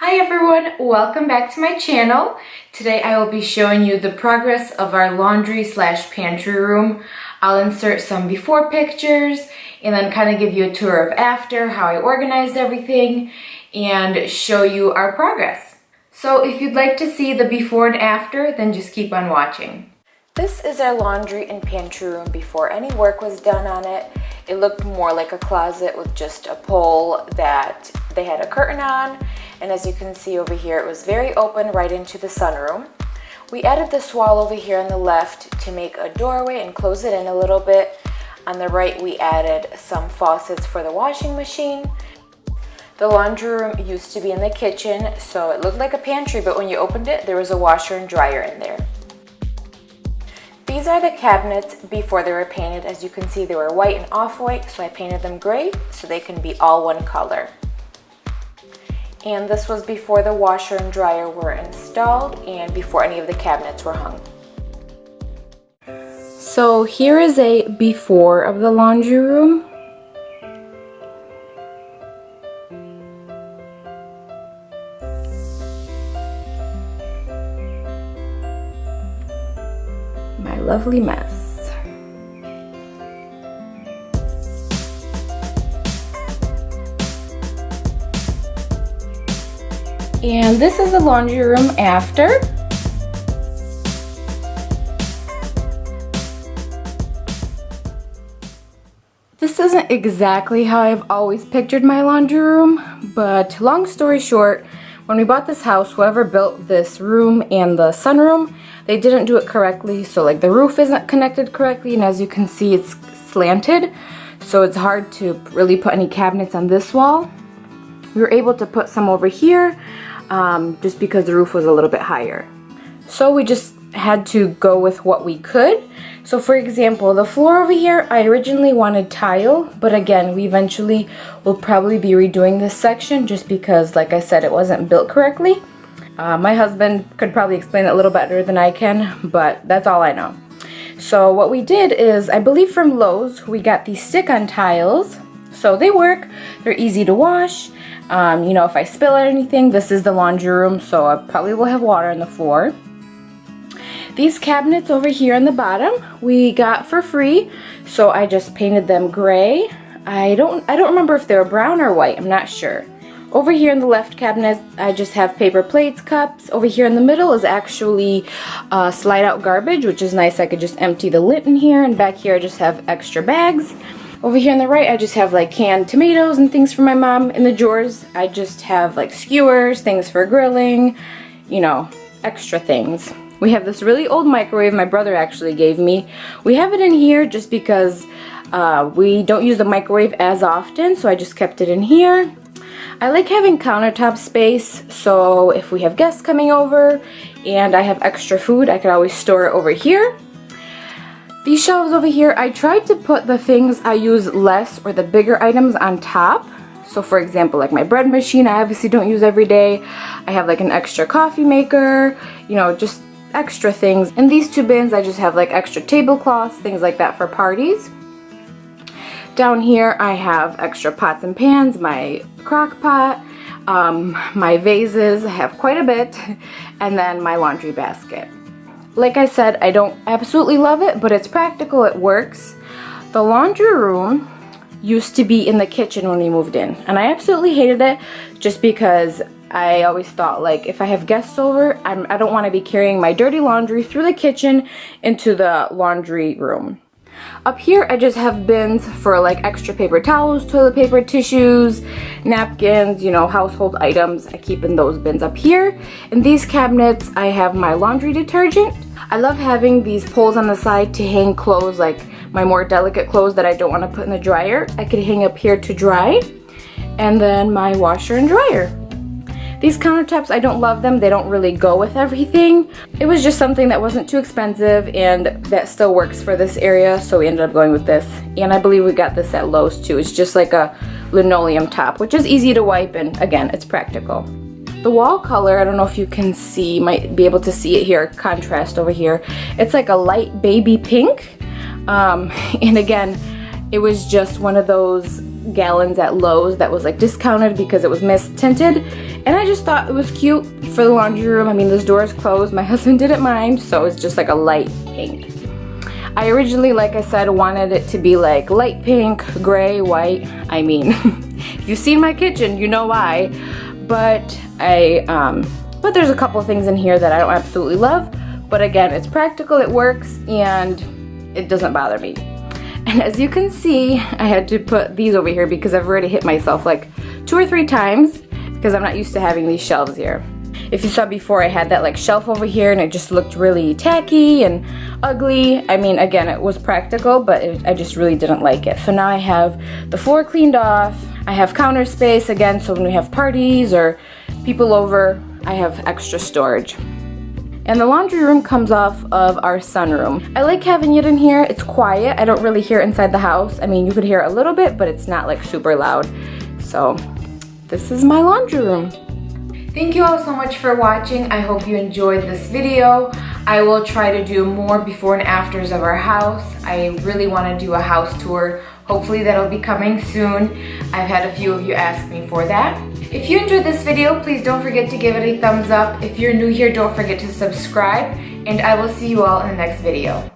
Hi everyone, welcome back to my channel. Today I will be showing you the progress of our laundry / pantry room. I'll insert some before pictures and then kind of give you a tour of after, how I organized everything, and show you our progress. So if you'd like to see the before and after, then just keep on watching. This is our laundry and pantry room before any work was done on it. It looked more like a closet with just a pole that they had a curtain on. And as you can see over here, it was very open right into the sunroom. We added this wall over here on the left to make a doorway and close it in a little bit. On the right, we added some faucets for the washing machine. The laundry room used to be in the kitchen, so it looked like a pantry, but when you opened it, there was a washer and dryer in there. These are the cabinets before they were painted. As you can see, they were white and off-white, so I painted them gray so they can be all one color. And this was before the washer and dryer were installed and before any of the cabinets were hung. So here is a before of the laundry room. My lovely mess. And this is the laundry room after. This isn't exactly how I've always pictured my laundry room, but long story short, when we bought this house, whoever built this room and the sunroom, they didn't do it correctly. So like the roof isn't connected correctly, and as you can see, it's slanted. So it's hard to really put any cabinets on this wall. We were able to put some over here, just because the roof was a little bit higher. So we just had to go with what we could. So for example, the floor over here, I originally wanted tile, but again, we eventually will probably be redoing this section just because, like I said, it wasn't built correctly. My husband could probably explain it a little better than I can, but that's all I know. So what we did is, I believe from Lowe's, we got these stick-on tiles. So they work, they're easy to wash. You know, if I spill anything, this is the laundry room, so I probably will have water on the floor. These cabinets over here on the bottom, we got for free, so I just painted them gray. I don't remember if they were brown or white, I'm not sure. Over here in the left cabinet, I just have paper plates, cups. Over here in the middle is actually slide out garbage, which is nice. I could just empty the lid in here, and back here I just have extra bags. Over here on the right, I just have like canned tomatoes and things for my mom. In the drawers, I just have like skewers, things for grilling, you know, extra things. We have this really old microwave my brother actually gave me. We have it in here just because we don't use the microwave as often, so I just kept it in here. I like having countertop space, so if we have guests coming over and I have extra food, I could always store it over here. These shelves over here, I tried to put the things I use less or the bigger items on top. So for example, like my bread machine, I obviously don't use every day. I have like an extra coffee maker, you know, just extra things. In these two bins, I just have like extra tablecloths, things like that for parties. Down here, I have extra pots and pans, my crock pot, my vases, I have quite a bit, and then my laundry basket. Like I said, I don't absolutely love it, but it's practical, it works. The laundry room used to be in the kitchen when we moved in, and I absolutely hated it just because I always thought, like, if I have guests over, I don't want to be carrying my dirty laundry through the kitchen into the laundry room. Up here, I just have bins for like extra paper towels, toilet paper, tissues, napkins, you know, household items. I keep in those bins up here. In these cabinets, I have my laundry detergent. I love having these poles on the side to hang clothes, like my more delicate clothes that I don't want to put in the dryer. I could hang up here to dry. And then my washer and dryer. These countertops, I don't love them. They don't really go with everything. It was just something that wasn't too expensive and that still works for this area, so we ended up going with this. And I believe we got this at Lowe's too. It's just like a linoleum top, which is easy to wipe, and again, it's practical. The wall color, I don't know if you can see, might be able to see it here, contrast over here. It's like a light baby pink. And again, it was just one of those gallons at Lowe's that was like discounted because it was mist tinted, and I just thought it was cute for the laundry room. I mean, this door is closed, my husband didn't mind, so it's just like a light pink. I originally, like I said, wanted it to be like light pink, gray, white. I mean, if you've seen my kitchen, you know why. But there's a couple of things in here that I don't absolutely love. But again, it's practical, it works, and it doesn't bother me. And as you can see, I had to put these over here because I've already hit myself like 2 or 3 times because I'm not used to having these shelves here. If you saw before, I had that like shelf over here and it just looked really tacky and ugly. I mean, again, it was practical, but I just really didn't like it. So now I have the floor cleaned off. I have counter space again, so when we have parties or people over, I have extra storage. And the laundry room comes off of our sunroom. I like having it in here. It's quiet. I don't really hear it inside the house. I mean, you could hear it a little bit, but it's not like super loud. So this is my laundry room. Thank you all so much for watching. I hope you enjoyed this video. I will try to do more before and afters of our house. I really want to do a house tour. Hopefully that'll be coming soon. I've had a few of you ask me for that. If you enjoyed this video, please don't forget to give it a thumbs up. If you're new here, don't forget to subscribe, and I will see you all in the next video.